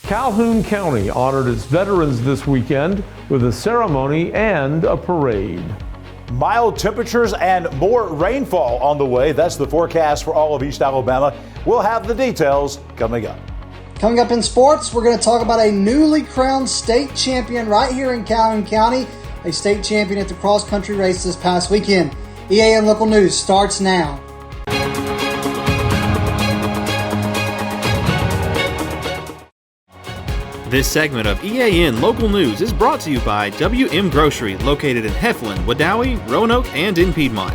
Calhoun County honored its veterans this weekend with a ceremony and a parade. Mild temperatures and more rainfall on the way. That's the forecast for all of East Alabama. We'll have the details coming up. Coming up in sports, we're going to talk about a newly crowned state champion right here in Calhoun County, a state champion at the cross-country race this past weekend. EAN Local News starts now. This segment of EAN Local News is brought to you by WM Grocery, located in Heflin, Wadowee, Roanoke, and in Piedmont.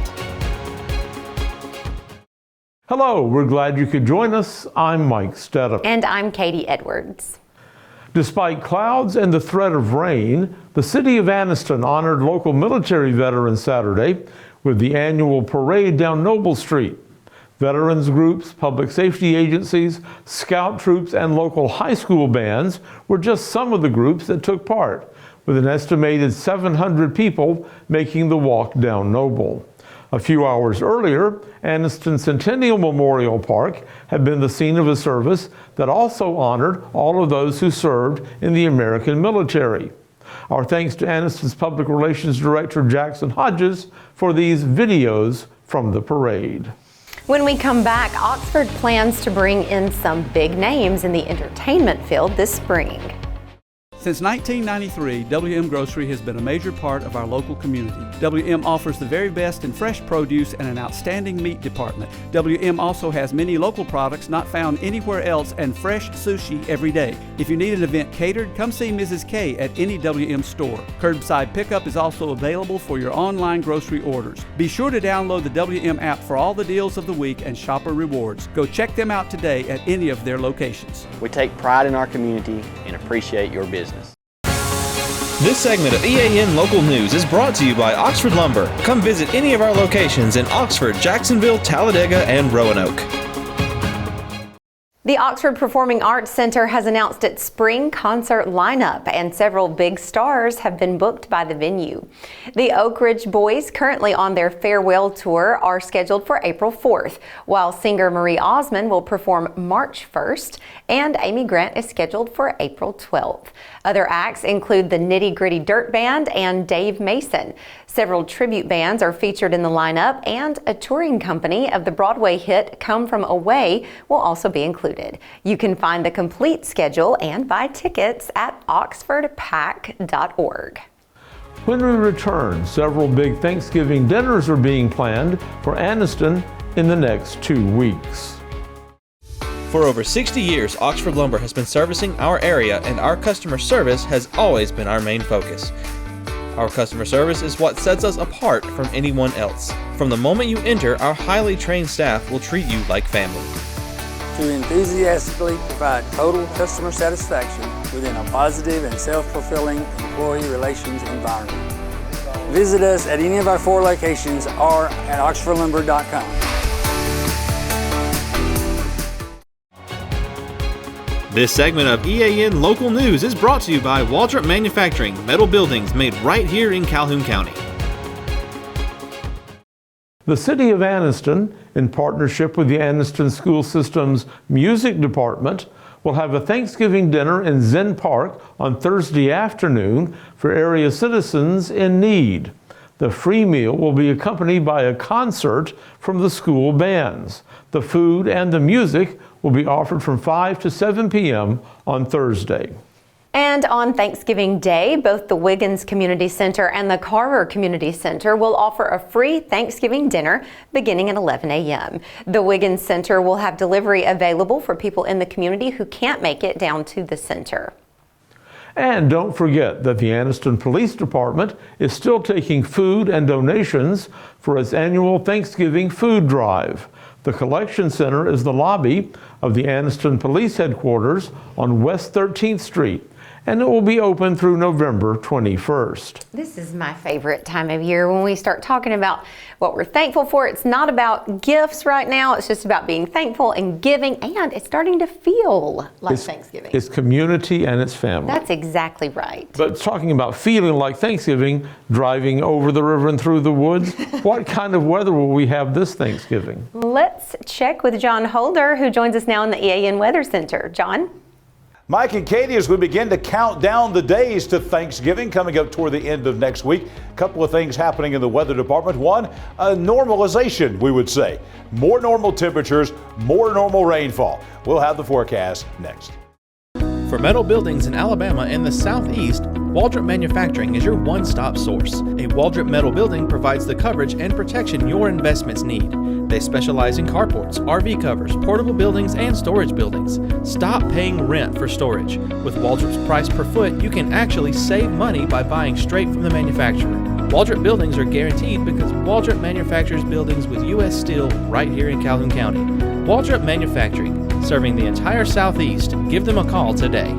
Hello, we're glad you could join us. I'm Mike Stedham. And I'm Katie Edwards. Despite clouds and the threat of rain, the city of Anniston honored local military veterans Saturday with the annual parade down Noble Street. Veterans groups, public safety agencies, scout troops, and local high school bands were just some of the groups that took part, with an estimated 700 people making the walk down Noble. A few hours earlier, Anniston Centennial Memorial Park had been the scene of a service that also honored all of those who served in the American military. Our thanks to Anniston's Public Relations Director Jackson Hodges for these videos from the parade. When we come back, Oxford plans to bring in some big names in the entertainment field this spring. Since 1993, WM Grocery has been a major part of our local community. WM offers the very best in fresh produce and an outstanding meat department. WM also has many local products not found anywhere else and fresh sushi every day. If you need an event catered, come see Mrs. K at any WM store. Curbside pickup is also available for your online grocery orders. Be sure to download the WM app for all the deals of the week and shopper rewards. Go check them out today at any of their locations. We take pride in our community and appreciate your business. This segment of EAN Local News is brought to you by Oxford Lumber. Come visit any of our locations in Oxford, Jacksonville, Talladega, and Roanoke. The Oxford Performing Arts Center has announced its spring concert lineup, and several big stars have been booked by the venue. The Oak Ridge Boys, currently on their farewell tour, are scheduled for April 4th, while singer Marie Osmond will perform March 1st, and Amy Grant is scheduled for April 12th. Other acts include the Nitty Gritty Dirt Band and Dave Mason. Several tribute bands are featured in the lineup, and a touring company of the Broadway hit Come From Away will also be included. You can find the complete schedule and buy tickets at oxfordpack.org. When we return, several big Thanksgiving dinners are being planned for Anniston in the next 2 weeks. For over 60 years, Oxford Lumber has been servicing our area, and our customer service has always been our main focus. Our customer service is what sets us apart from anyone else. From the moment you enter, our highly trained staff will treat you like family. To enthusiastically provide total customer satisfaction within a positive and self-fulfilling employee relations environment. Visit us at any of our 4 locations or at oxfordlumber.com. This segment of EAN Local News is brought to you by Waltrip Manufacturing, metal buildings made right here in Calhoun County. The City of Anniston, in partnership with the Anniston School System's Music Department, will have a Thanksgiving dinner in Zen Park on Thursday afternoon for area citizens in need. The free meal will be accompanied by a concert from the school bands. The food and the music will be offered from 5 to 7 p.m. on Thursday. And on Thanksgiving Day, both the Wiggins Community Center and the Carver Community Center will offer a free Thanksgiving dinner beginning at 11 a.m. The Wiggins Center will have delivery available for people in the community who can't make it down to the center. And don't forget that the Anniston Police Department is still taking food and donations for its annual Thanksgiving food drive. The collection center is the lobby of the Anniston Police Headquarters on West 13th Street, and it will be open through November 21st. This is my favorite time of year when we start talking about what we're thankful for. It's not about gifts right now. It's just about being thankful and giving, and it's starting to feel like Thanksgiving. It's community and it's family. That's exactly right. But talking about feeling like Thanksgiving, driving over the river and through the woods, what kind of weather will we have this Thanksgiving? Let's check with John Holder, who joins us now in the EAN Weather Center. John? Mike and Katie, as we begin to count down the days to Thanksgiving coming up toward the end of next week, a couple of things happening in the weather department. One, a normalization, we would say. More normal temperatures, more normal rainfall. We'll have the forecast next. For metal buildings in Alabama and the Southeast, Waldrop Manufacturing is your one-stop source. A Waldrop metal building provides the coverage and protection your investments need. They specialize in carports, RV covers, portable buildings, and storage buildings. Stop paying rent for storage. With Waldrop's price per foot, you can actually save money by buying straight from the manufacturer. Waldrop buildings are guaranteed because Waldrop manufactures buildings with U.S. steel right here in Calhoun County. Waldrop Manufacturing, serving the entire Southeast. Give them a call today.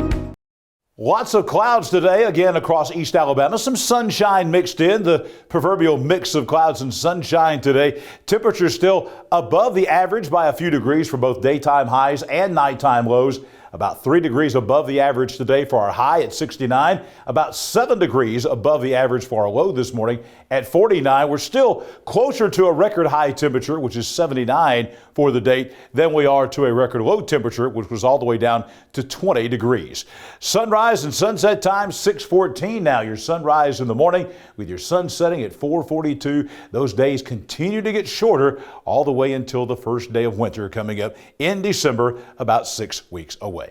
Lots of clouds today, again across East Alabama. Some sunshine mixed in, the proverbial mix of clouds and sunshine today. Temperatures still above the average by a few degrees for both daytime highs and nighttime lows. About 3 degrees above the average today for our high at 69. About 7 degrees above the average for our low this morning at 49. We're still closer to a record high temperature, which is 79 for the date, than we are to a record low temperature, which was all the way down to 20 degrees. Sunrise and sunset time, 6:14 now. Your sunrise in the morning with your sun setting at 4:42. Those days continue to get shorter all the way until the first day of winter coming up in December, about 6 weeks away.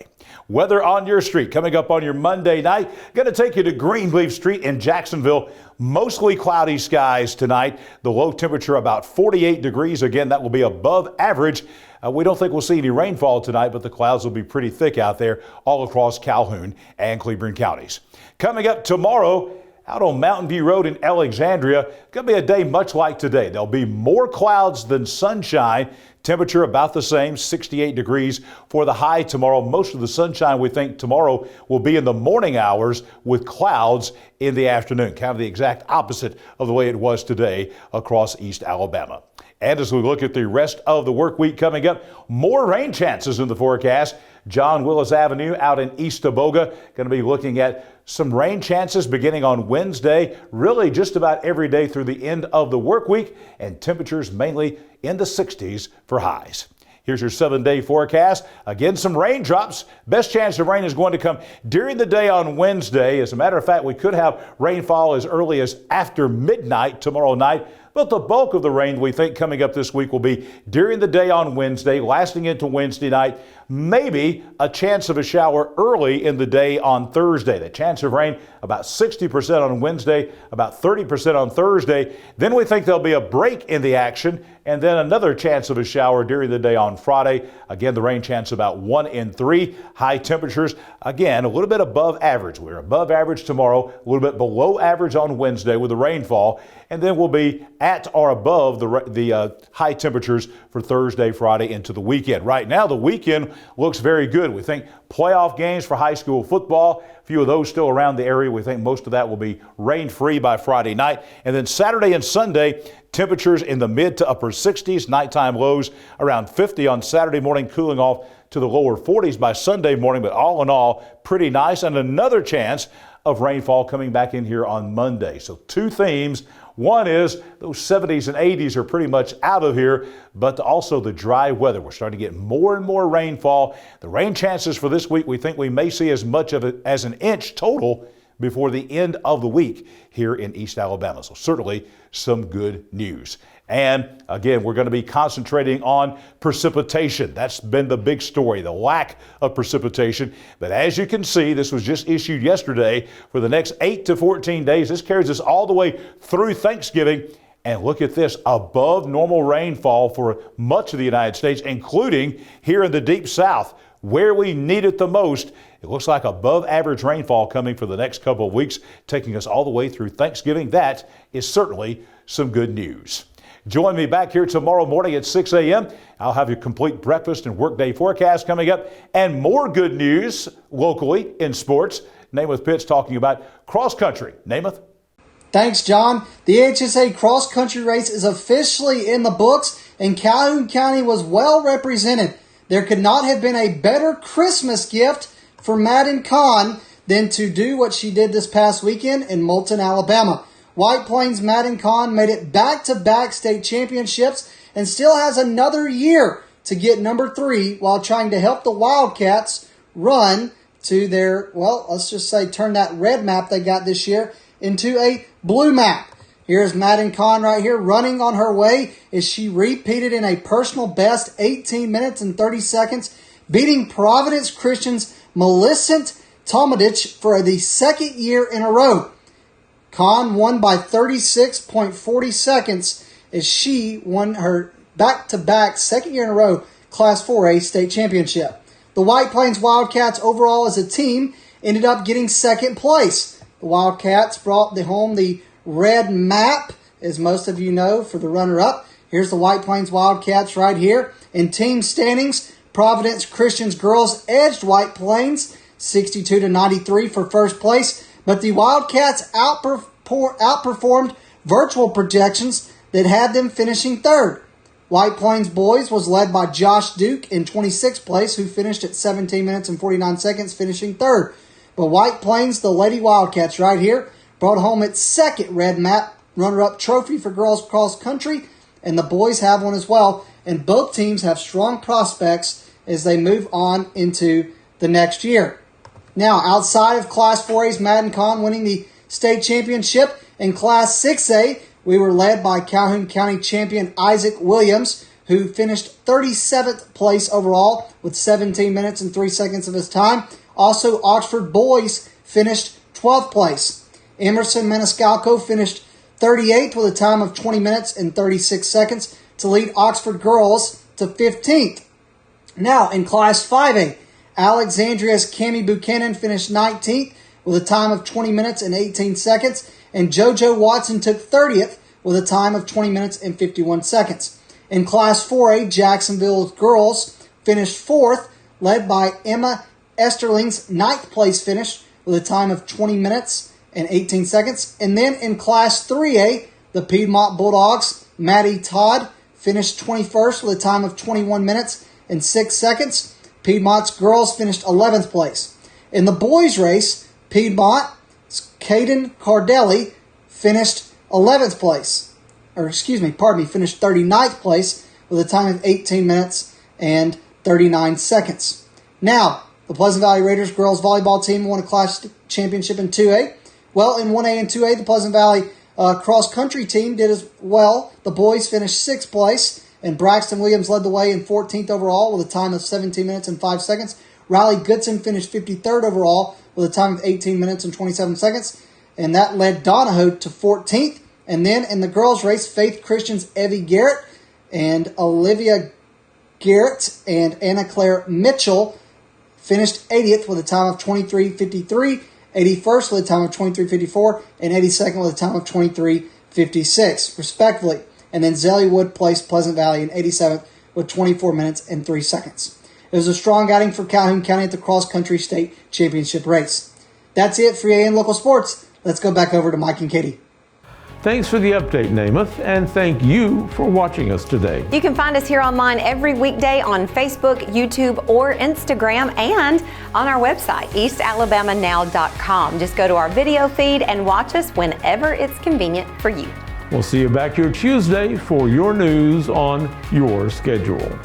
Weather on your street coming up on your Monday night. Going to take you to Greenleaf Street in Jacksonville. Mostly cloudy skies tonight. The low temperature about 48 degrees. Again, that will be above average. We don't think we'll see any rainfall tonight, but the clouds will be pretty thick out there all across Calhoun and Cleburne counties. Coming up tomorrow, out on Mountain View Road in Alexandria, going to be a day much like today. There'll be more clouds than sunshine. Temperature about the same, 68 degrees for the high tomorrow. Most of the sunshine we think tomorrow will be in the morning hours with clouds in the afternoon. Kind of the exact opposite of the way it was today across East Alabama. And as we look at the rest of the work week coming up, more rain chances in the forecast. John Willis Avenue out in East Taboga, going to be looking at some rain chances beginning on Wednesday, really just about every day through the end of the work week, and temperatures mainly in the 60s for highs. Here's your 7-day forecast. Again, some raindrops. Best chance of rain is going to come during the day on Wednesday. As a matter of fact, we could have rainfall as early as after midnight tomorrow night. But the bulk of the rain we think coming up this week will be during the day on Wednesday, lasting into Wednesday night. Maybe a chance of a shower early in the day on Thursday. The chance of rain about 60% on Wednesday, about 30% on Thursday. Then we think there'll be a break in the action and then another chance of a shower during the day on Friday. Again, the rain chance about 1 in 3. High temperatures, again, a little bit above average. We're above average tomorrow, a little bit below average on Wednesday with the rainfall. And then we'll be at or above the high temperatures for Thursday, Friday into the weekend. Right now, the weekend looks very good. We think playoff games for high school football, a few of those still around the area. We think most of that will be rain-free by Friday night. And then Saturday and Sunday, temperatures in the mid to upper 60s, nighttime lows around 50 on Saturday morning, cooling off to the lower 40s by Sunday morning. But all in all, pretty nice, and another chance of rainfall coming back in here on Monday. So two themes. One is those 70s and 80s are pretty much out of here, but also the dry weather. We're starting to get more and more rainfall. The rain chances for this week, we think we may see as much of it as an inch total before the end of the week here in East Alabama. So certainly some good news. And again, we're going to be concentrating on precipitation. That's been the big story, the lack of precipitation. But as you can see, this was just issued yesterday for the next 8 to 14 days. This carries us all the way through Thanksgiving. And look at this, above normal rainfall for much of the United States, including here in the Deep South, where we need it the most. It looks like above average rainfall coming for the next couple of weeks, taking us all the way through Thanksgiving. That is certainly some good news. Join me back here tomorrow morning at 6 a.m. I'll have your complete breakfast and workday forecast coming up, and more good news locally in sports. Namath Pitts talking about cross country. Namath? Thanks, John. The HSA cross country race is officially in the books, and Calhoun County was well represented. There could not have been a better Christmas gift for Madden Kahn than to do what she did this past weekend in Moulton, Alabama. White Plains Madden Kahn made it back-to-back state championships and still has another year to get number 3 while trying to help the Wildcats run to their, well, let's just say turn that red map they got this year into a blue map. Here's Madden Kahn right here running on her way as she repeated in a personal best 18 minutes and 30 seconds, beating Providence Christian's Millicent Talmadich for the second year in a row. Kahn won by 36.40 seconds as she won her back-to-back second year in a row Class 4A state championship. The White Plains Wildcats overall as a team ended up getting second place. The Wildcats brought home the red map, as most of you know, for the runner-up. Here's the White Plains Wildcats right here. In team standings, Providence Christian's girls edged White Plains 62-93 for first place, but the Wildcats outperformed virtual projections that had them finishing third. White Plains boys was led by Josh Duke in 26th place, who finished at 17 minutes and 49 seconds, finishing third. But White Plains, the Lady Wildcats right here, brought home its second red map runner-up trophy for girls cross country, and the boys have one as well. And both teams have strong prospects as they move on into the next year. Now, outside of Class 4A's Madden Kahn winning the state championship, in Class 6A, we were led by Calhoun County champion Isaac Williams, who finished 37th place overall with 17 minutes and 3 seconds of his time. Also, Oxford boys finished 12th place. Emerson Maniscalco finished 38th with a time of 20 minutes and 36 seconds to lead Oxford girls to 15th. Now, in Class 5A, Alexandria's Cammie Buchanan finished 19th with a time of 20 minutes and 18 seconds, and JoJo Watson took 30th with a time of 20 minutes and 51 seconds. In Class 4A, Jacksonville's girls finished 4th, led by Emma Esterling's 9th place finish with a time of 20 minutes and 18 seconds. And then in Class 3A, the Piedmont Bulldogs, Maddie Todd, finished 21st with a time of 21 minutes and 6 seconds. Piedmont's girls finished 11th place. In the boys' race, Piedmont's Caden Cardelli finished 11th place. Finished 39th place with a time of 18 minutes and 39 seconds. Now, the Pleasant Valley Raiders girls volleyball team won a class championship in 2A. Well, in 1A and 2A, the Pleasant Valley cross-country team did as well. The boys finished 6th place, and Braxton Williams led the way in 14th overall with a time of 17 minutes and 5 seconds. Riley Goodson finished 53rd overall with a time of 18 minutes and 27 seconds, and that led Donahoe to 14th. And then in the girls' race, Faith Christian's Evie Garrett and Olivia Garrett and Anna Claire Mitchell finished 80th with a time of 23:53, 81st with a time of 23:54, and 82nd with a time of 23:56, respectively. And then Zelly Wood placed Pleasant Valley in 87th with 24 minutes and 3 seconds. It was a strong outing for Calhoun County at the cross-country state championship race. That's it for AN Local Sports. Let's go back over to Mike and Katie. Thanks for the update, Namath, and thank you for watching us today. You can find us here online every weekday on Facebook, YouTube, or Instagram, and on our website, eastalabamanow.com. Just go to our video feed and watch us whenever it's convenient for you. We'll see you back here Tuesday for your news on your schedule.